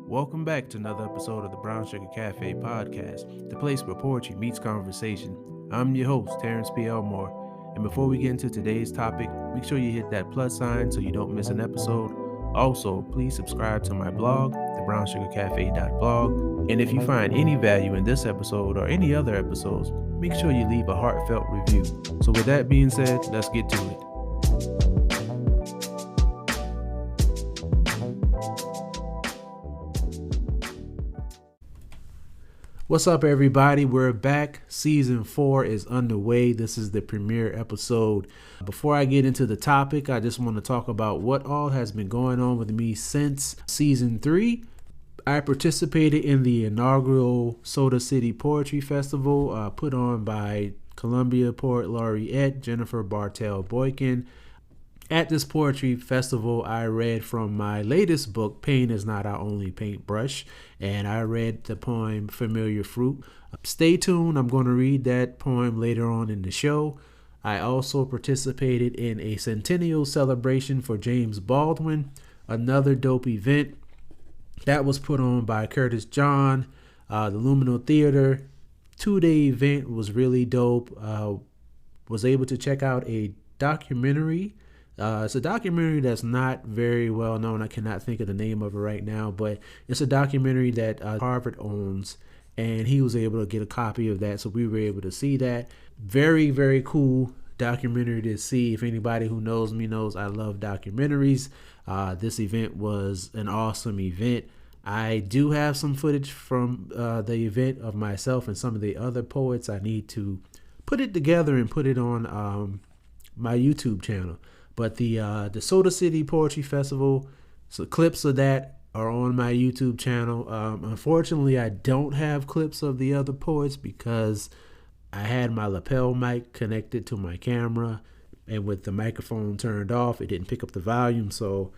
Welcome back to another episode of the Brown Sugar Cafe podcast, the place where poetry meets conversation. I'm your host, Terrence P. Elmore, and before we get into today's topic, make sure you hit that plus sign so you don't miss an episode. Also, please subscribe to my blog, thebrownssugarcafe.blog, and if you find any value in this episode or any other episodes, make sure you leave a heartfelt review. So with that being said, let's get to it. What's up, everybody? We're back. Season 4 is underway. This is the premiere episode. Before I get into the topic, I just want to talk about what all has been going on with me since Season 3. I participated in the inaugural Soda City Poetry Festival put on by Columbia Poet Laureate Jennifer Bartell Boykin. At this poetry festival, I read from my latest book, Pain is Not Our Only Paintbrush, and I read the poem Familiar Fruit. Stay tuned, I'm going to read that poem later on in the show. I also participated in a centennial celebration for James Baldwin, another dope event that was put on by Curtis John, the Luminal Theater. 2-day event was really dope. Was able to check out a documentary. It's a documentary that's not very well known. I cannot think of the name of it right now, but it's a documentary that Harvard owns, and he was able to get a copy of that, so we were able to see that. Very, very cool documentary to see. If anybody who knows me knows I love documentaries. This event was an awesome event. I do have some footage from the event of myself and some of the other poets. I need to put it together and put it on my YouTube channel. But the Soda City Poetry Festival, so clips of that are on my YouTube channel. Unfortunately, I don't have clips of the other poets because I had my lapel mic connected to my camera, and with the microphone turned off, it didn't pick up the volume. So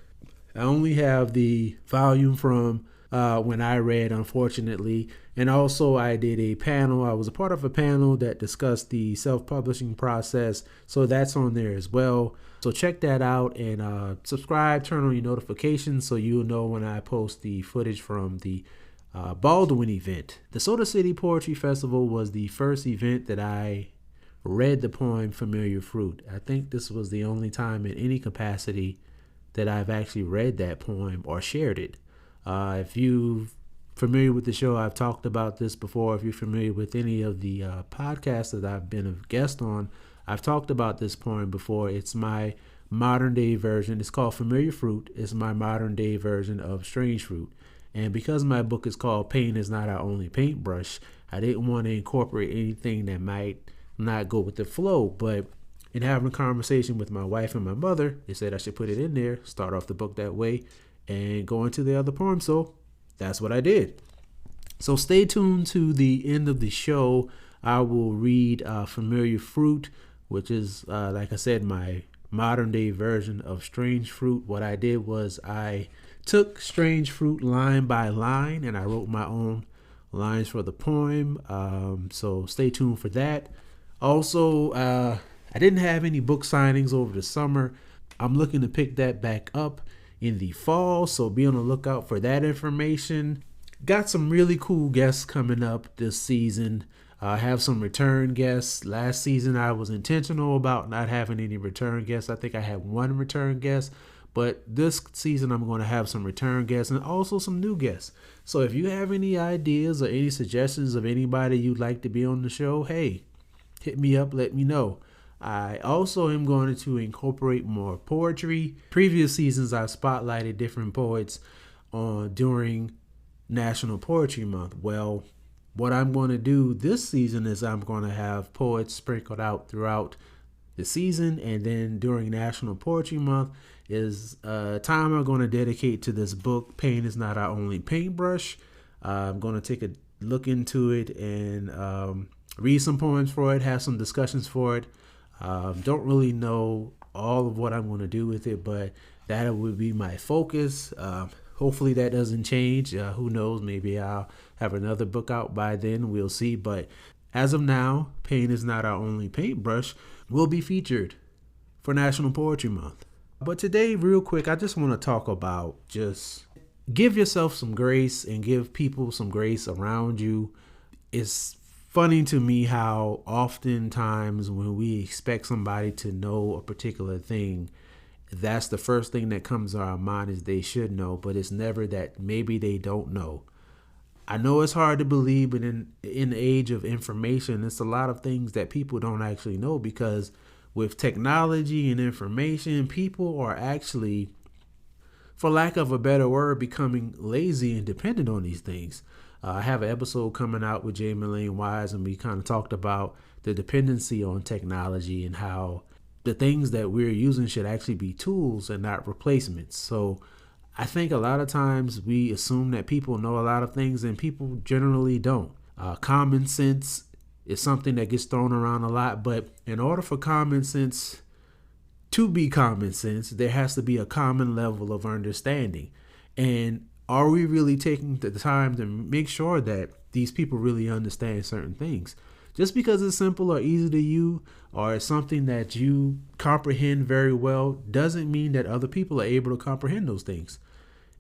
I only have the volume from when I read, unfortunately. And also I did a panel. I was a part of a panel that discussed the self-publishing process. So that's on there as well. So check that out and subscribe, turn on your notifications so you'll know when I post the footage from the Baldwin event. The Soda City Poetry Festival was the first event that I read the poem Familiar Fruit. I think this was the only time in any capacity that I've actually read that poem or shared it. If you're familiar with the show, I've talked about this before. If you're familiar with any of the podcasts that I've been a guest on, I've talked about this poem before. It's my modern day version. It's called Familiar Fruit. It's my modern day version of Strange Fruit. And because my book is called Pain is Not Our Only Paintbrush, I didn't want to incorporate anything that might not go with the flow. But in having a conversation with my wife and my mother, they said I should put it in there, start off the book that way, and go into the other poem. So that's what I did. So stay tuned to the end of the show. I will read Familiar Fruit, which is, like I said, my modern day version of Strange Fruit. What I did was I took Strange Fruit line by line and I wrote my own lines for the poem. So stay tuned for that. Also, I didn't have any book signings over the summer. I'm looking to pick that back up in the fall, so be on the lookout for that information. Got some really cool guests coming up this season. I have some return guests. Last season I was intentional about not having any return guests. I think I had one return guest, but this season I'm going to have some return guests and also some new guests. So if you have any ideas or any suggestions of anybody you'd like to be on the show, hey, hit me up, let me know. I also am going to incorporate more poetry. Previous seasons I've spotlighted different poets during National Poetry Month. Well, what I'm going to do this season is I'm going to have poets sprinkled out throughout the season, and then during National Poetry Month is time I'm going to dedicate to this book, Pain is Not Our Only Paintbrush. I'm going to take a look into it and read some poems for it, have some discussions for it. Don't really know all of what I'm going to do with it, but that would be my focus. Hopefully that doesn't change. Who knows? Maybe I'll have another book out by then. We'll see. But as of now, Pain is Not Our Only Paintbrush will be featured for National Poetry Month. But today, real quick, I just want to talk about just give yourself some grace and give people some grace around you. It's funny to me how oftentimes when we expect somebody to know a particular thing, that's the first thing that comes to our mind is they should know, but it's never that maybe they don't know. I know it's hard to believe, but in the age of information, it's a lot of things that people don't actually know, because with technology and information, people are actually, for lack of a better word, becoming lazy and dependent on these things. I have an episode coming out with Jamie Lane Wise, and we kind of talked about the dependency on technology and how the things that we're using should actually be tools and not replacements. So I think a lot of times we assume that people know a lot of things, and people generally don't. Common sense is something that gets thrown around a lot, but in order for common sense to be common sense, there has to be a common level of understanding. And are we really taking the time to make sure that these people really understand certain things? Just because it's simple or easy to you, or it's something that you comprehend very well, doesn't mean that other people are able to comprehend those things.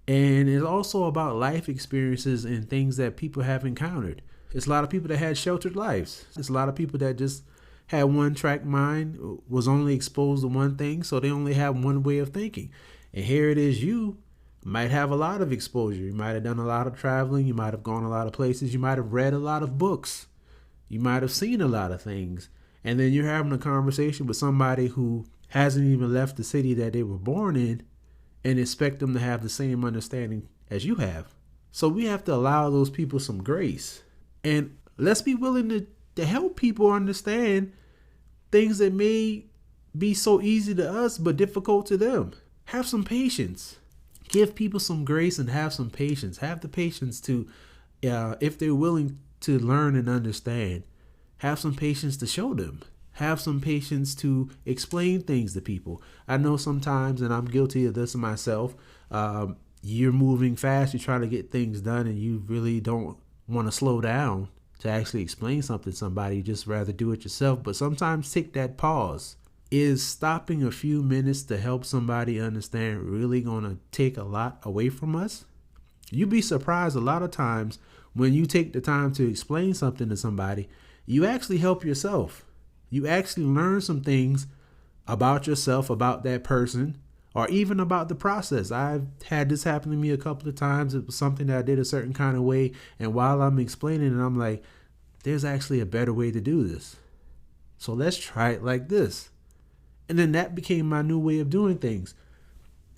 And it's also about life experiences and things that people have encountered. It's a lot of people that had sheltered lives. It's a lot of people that just had one track mind, was only exposed to one thing, so they only have one way of thinking. And here it is, you might have a lot of exposure. You might have done a lot of traveling. You might have gone a lot of places. You might have read a lot of books. You might have seen a lot of things. And then you're having a conversation with somebody who hasn't even left the city that they were born in, and expect them to have the same understanding as you have. So we have to allow those people some grace. And let's be willing to help people understand things that may be so easy to us but difficult to them. Have some patience. Give people some grace and have some patience. Have the patience to, if they're willing to learn and understand, have some patience to show them. Have some patience to explain things to people. I know sometimes, and I'm guilty of this myself, you're moving fast, you're trying to get things done, and you really don't want to slow down to actually explain something to somebody. You just rather do it yourself. But sometimes take that pause. Is stopping a few minutes to help somebody understand really going to take a lot away from us? You'd be surprised a lot of times when you take the time to explain something to somebody, you actually help yourself. You actually learn some things about yourself, about that person, or even about the process. I've had this happen to me a couple of times. It was something that I did a certain kind of way, and while I'm explaining it, I'm like, there's actually a better way to do this. So let's try it like this. And then that became my new way of doing things.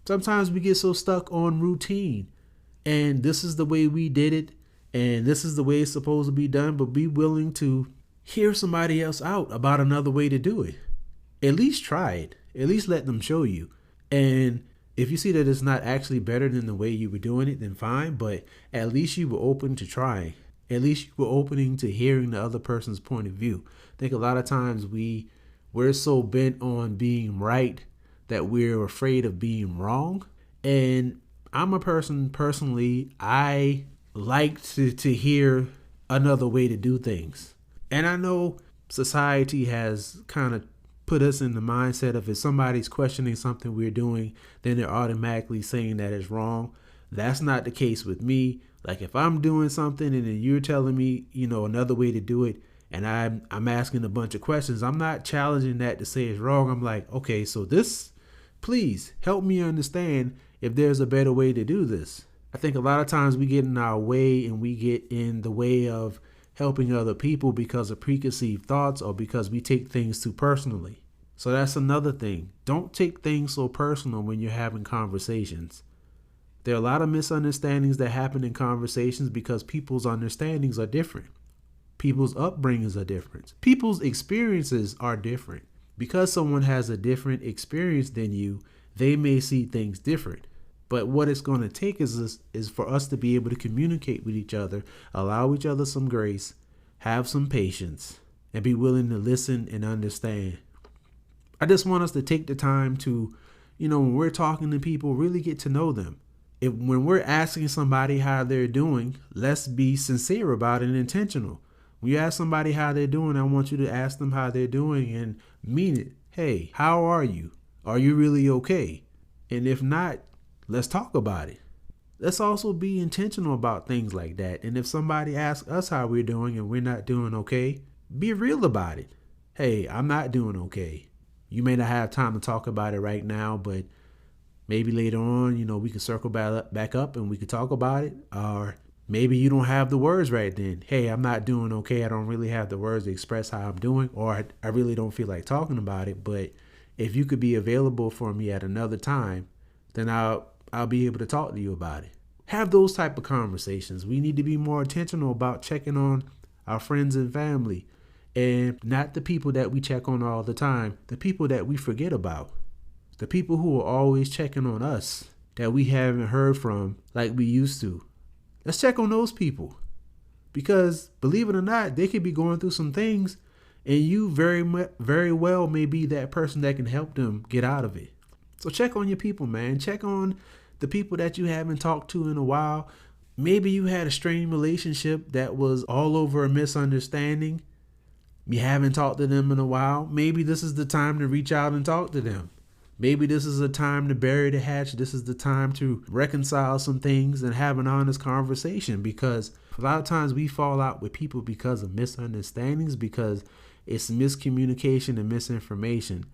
Sometimes we get so stuck on routine, and this is the way we did it, and this is the way it's supposed to be done, but be willing to hear somebody else out about another way to do it. At least try it. At least let them show you. And if you see that it's not actually better than the way you were doing it, then fine, but at least you were open to trying. At least you were opening to hearing the other person's point of view. I think a lot of times we're so bent on being right that we're afraid of being wrong. And I'm a person personally, I like to hear another way to do things. And I know society has kind of put us in the mindset of if somebody's questioning something we're doing, then they're automatically saying that it's wrong. That's not the case with me. Like if I'm doing something and then you're telling me, another way to do it, and I'm asking a bunch of questions, I'm not challenging that to say it's wrong. I'm like, okay, so please help me understand if there's a better way to do this. I think a lot of times we get in our way, and we get in the way of helping other people because of preconceived thoughts or because we take things too personally. So that's another thing. Don't take things so personal when you're having conversations. There are a lot of misunderstandings that happen in conversations because people's understandings are different. People's upbringings are different. People's experiences are different. Because someone has a different experience than you, they may see things different. But what it's going to take is for us to be able to communicate with each other, allow each other some grace, have some patience, and be willing to listen and understand. I just want us to take the time to, when we're talking to people, really get to know them. When we're asking somebody how they're doing, let's be sincere about it and intentional. When you ask somebody how they're doing, I want you to ask them how they're doing and mean it. Hey, how are you? Are you really okay? And if not, let's talk about it. Let's also be intentional about things like that. And if somebody asks us how we're doing and we're not doing okay, be real about it. Hey, I'm not doing okay. You may not have time to talk about it right now, but maybe later on, we can circle back up and we can talk about it. Or maybe you don't have the words right then. Hey, I'm not doing okay. I don't really have the words to express how I'm doing, or I really don't feel like talking about it. But if you could be available for me at another time, then I'll be able to talk to you about it. Have those type of conversations. We need to be more intentional about checking on our friends and family, and not the people that we check on all the time, the people that we forget about, the people who are always checking on us that we haven't heard from like we used to. Let's check on those people, because believe it or not, they could be going through some things, and you very well may be that person that can help them get out of it. So check on your people, man. Check on the people that you haven't talked to in a while. Maybe you had a strained relationship that was all over a misunderstanding. You haven't talked to them in a while. Maybe this is the time to reach out and talk to them. Maybe this is a time to bury the hatch. This is the time to reconcile some things and have an honest conversation, because a lot of times we fall out with people because of misunderstandings, because it's miscommunication and misinformation.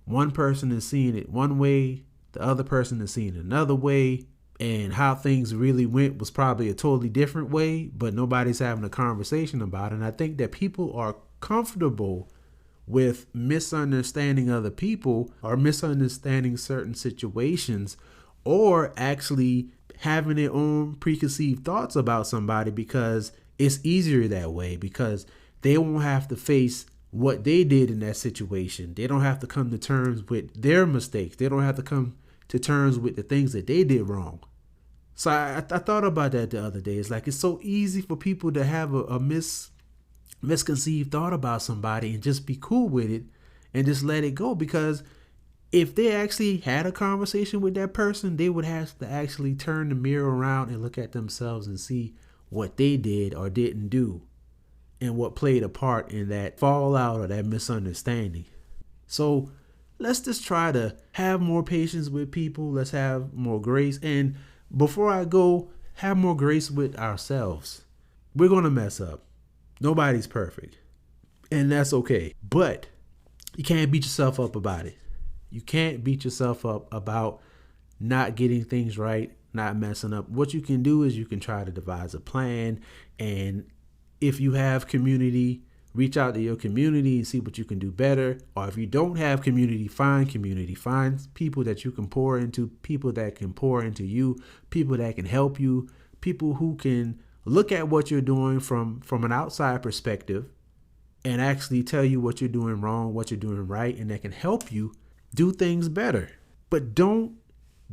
One person is seeing it one way, the other person is seeing it another way, and how things really went was probably a totally different way, but nobody's having a conversation about it. And I think that people are comfortable with misunderstanding other people, or misunderstanding certain situations, or actually having their own preconceived thoughts about somebody, because it's easier that way, because they won't have to face what they did in that situation. They don't have to come to terms with their mistakes. They don't have to come to terms with the things that they did wrong. So I thought about that the other day. It's like, it's so easy for people to have a misconceived thought about somebody and just be cool with it and just let it go, because if they actually had a conversation with that person, they would have to actually turn the mirror around and look at themselves and see what they did or didn't do, and what played a part in that fallout or that misunderstanding. So let's just try to have more patience with people. Let's have more grace. And before I go, have more grace with ourselves. We're going to mess up. Nobody's perfect. And that's okay. But you can't beat yourself up about it. You can't beat yourself up about not getting things right, not messing up. What you can do is you can try to devise a plan. And if you have community, reach out to your community and see what you can do better. Or if you don't have community. Find people that you can pour into, people that can pour into you, people that can help you, people who can look at what you're doing from an outside perspective and actually tell you what you're doing wrong, what you're doing right, and that can help you do things better. But don't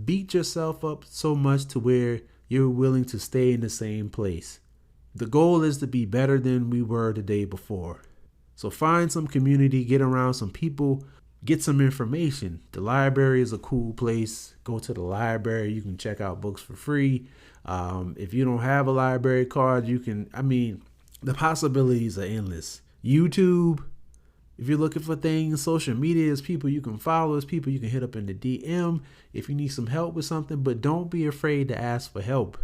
beat yourself up so much to where you're willing to stay in the same place. The goal is to be better than we were the day before. So find some community, get around some people, get some information. The library is a cool place. Go to the library. You can check out books for free. If you don't have a library card, the possibilities are endless. YouTube, if you're looking for things, social media is people you can follow, is people you can hit up in the DM if you need some help with something, but don't be afraid to ask for help.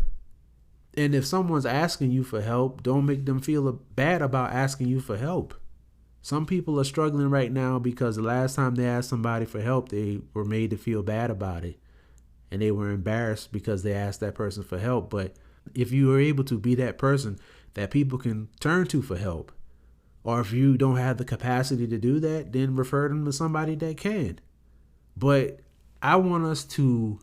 And if someone's asking you for help, don't make them feel bad about asking you for help. Some people are struggling right now because the last time they asked somebody for help, they were made to feel bad about it. And they were embarrassed because they asked that person for help. But if you are able to be that person that people can turn to for help, or if you don't have the capacity to do that, then refer them to somebody that can. But I want us to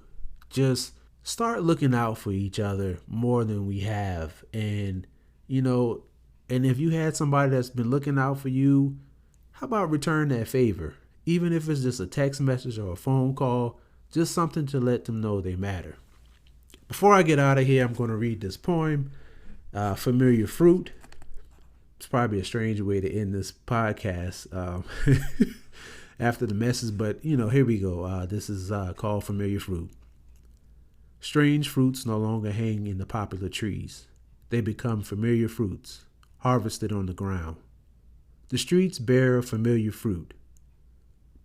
just start looking out for each other more than we have. And, and if you had somebody that's been looking out for you, how about return that favor? Even if it's just a text message or a phone call, just something to let them know they matter. Before I get out of here, I'm going to read this poem, Familiar Fruit. It's probably a strange way to end this podcast after the message, but here we go. This is called Familiar Fruit. Strange fruits no longer hang in the popular trees. They become familiar fruits, harvested on the ground. The streets bear familiar fruit.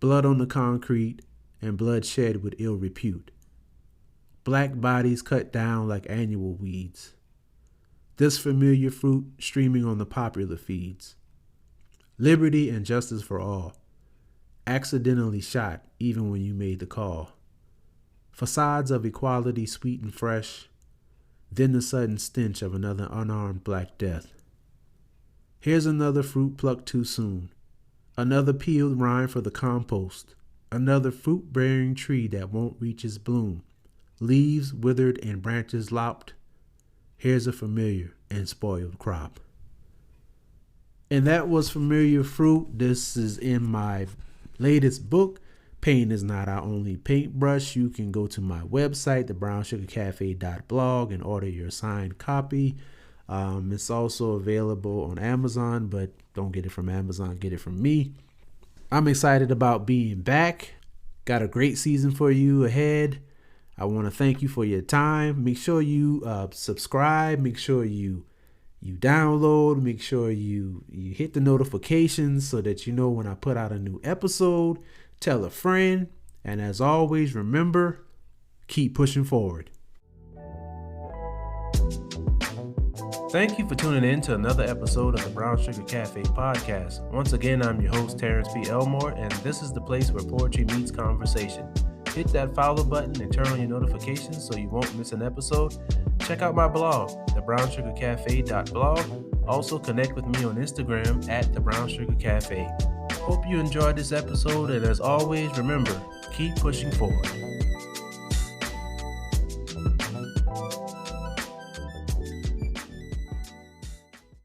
Blood on the concrete and blood shed with ill repute. black bodies cut down like annual weeds. This familiar fruit streaming on the popular feeds. Liberty and justice for all. Accidentally shot even when you made the call. Facades of equality sweet and fresh. Then the sudden stench of another unarmed black death. Here's another fruit plucked too soon. Another peeled rind for the compost. Another fruit-bearing tree that won't reach its bloom. Leaves withered and branches lopped. Here's a familiar and spoiled crop. And that was Familiar Fruit. This is in my latest book, Paint is Not Our Only Paintbrush. You can go to my website, thebrownsugarcafe.blog, and order your signed copy. It's also available on Amazon, but don't get it from Amazon, get it from me. I'm excited about being back. Got a great season for you ahead. I want to thank you for your time. Make sure you subscribe. Make sure you download. Make sure you hit the notifications so that you know when I put out a new episode. Tell a friend. And as always, remember, keep pushing forward. Thank you for tuning in to another episode of the Brown Sugar Cafe podcast. Once again, I'm your host, Terrence P. Elmore, and this is the place where poetry meets conversation. Hit that follow button and turn on your notifications so you won't miss an episode. Check out my blog, thebrownsugarcafe.blog. Also connect with me on Instagram at thebrownsugarcafe. Hope you enjoyed this episode, and as always, remember, keep pushing forward.